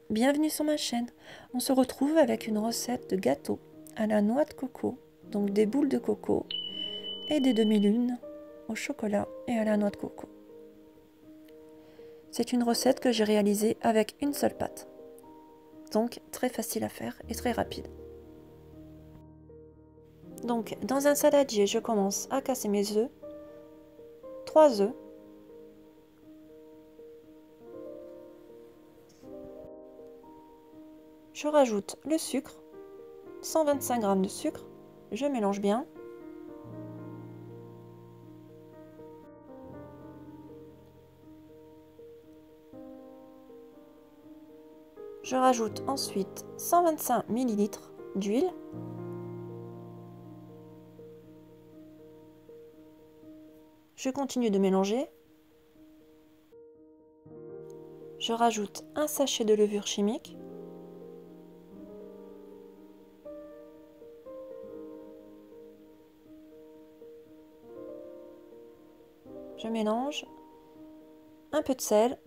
bienvenue sur ma chaîne. On se retrouve avec une recette de gâteau à la noix de coco, donc des boules de coco et des demi-lunes au chocolat et à la noix de coco. C'est une recette que j'ai réalisée avec une seule pâte, donc très facile à faire et très rapide. Donc dans un saladier, je commence à casser mes œufs, 3 œufs. Je rajoute le sucre, 125 g de sucre, je mélange bien. Je rajoute ensuite 125 ml d'huile. Je continue de mélanger. Je rajoute un sachet de levure chimique. Je mélange. Un peu de sel.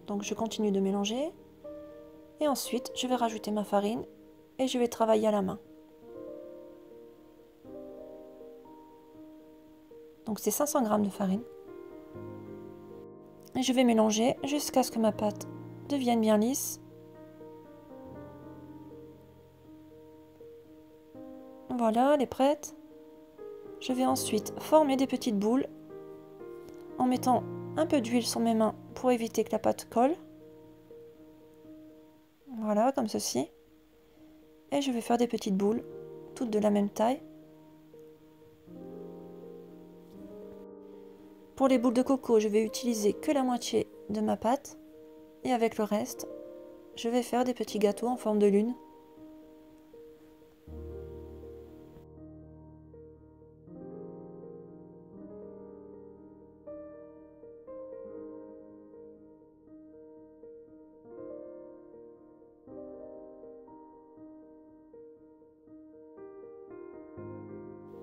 Donc je continue de mélanger. Et ensuite, je vais rajouter ma farine et je vais travailler à la main. Donc c'est 500 g de farine. Et je vais mélanger jusqu'à ce que ma pâte devienne bien lisse. Voilà, elle est prête. Je vais ensuite former des petites boules en mettant un peu d'huile sur mes mains pour éviter que la pâte colle. Voilà, comme ceci. Et je vais faire des petites boules, toutes de la même taille. Pour les boules de coco, je vais utiliser que la moitié de ma pâte. Et avec le reste, je vais faire des petits gâteaux en forme de lune.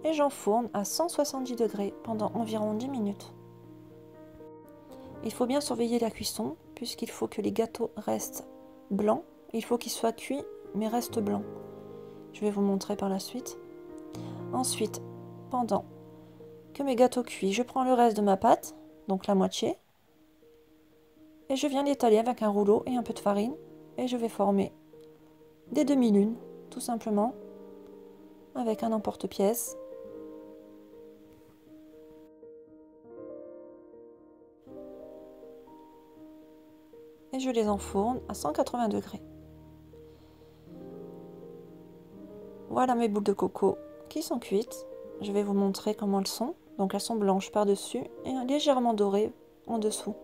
Et j'enfourne à 170 degrés pendant environ 10 minutes. Il faut bien surveiller la cuisson puisqu'il faut que les gâteaux restent blancs. Il faut qu'ils soient cuits mais restent blancs. Je vais vous montrer par la suite. Ensuite, pendant que mes gâteaux cuits, je prends le reste de ma pâte, donc la moitié, et je viens l'étaler avec un rouleau et un peu de farine et je vais former des demi-lunes, tout simplement, avec un emporte-pièce. Et je les enfourne à 180 degrés. Voilà mes boules de coco qui sont cuites. Je vais vous montrer comment elles sont. Donc elles sont blanches par-dessus et légèrement dorées en dessous.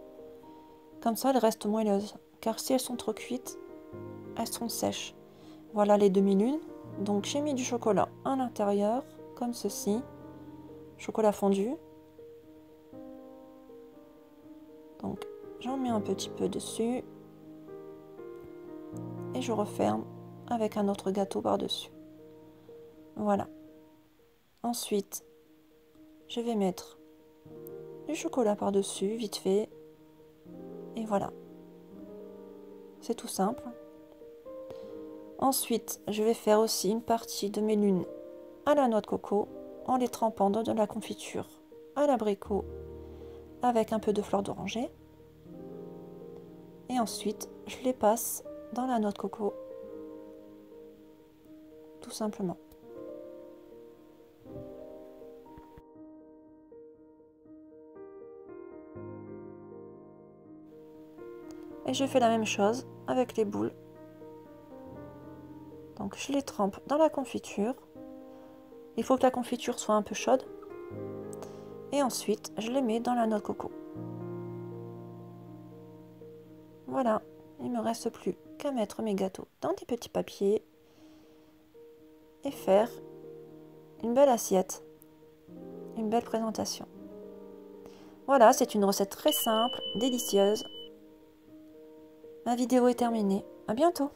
Comme ça, elles restent moelleuses. Car si elles sont trop cuites, elles seront sèches. Voilà les demi-lunes. Donc j'ai mis du chocolat à l'intérieur, comme ceci. Chocolat fondu. Donc j'en mets un petit peu dessus. Et je referme avec un autre gâteau par-dessus. Voilà. Ensuite, je vais mettre du chocolat par-dessus, vite fait. Et voilà. C'est tout simple. Ensuite, je vais faire aussi une partie de mes lunes à la noix de coco en les trempant dans de la confiture à l'abricot avec un peu de fleur d'oranger. Et ensuite, je les passe dans la noix de coco. Tout simplement. Et je fais la même chose avec les boules. Donc je les trempe dans la confiture. Il faut que la confiture soit un peu chaude. Et ensuite, je les mets dans la noix de coco. Voilà, il ne me reste plus qu'à mettre mes gâteaux dans des petits papiers et faire une belle assiette, une belle présentation. Voilà, c'est une recette très simple, délicieuse. Ma vidéo est terminée. À bientôt!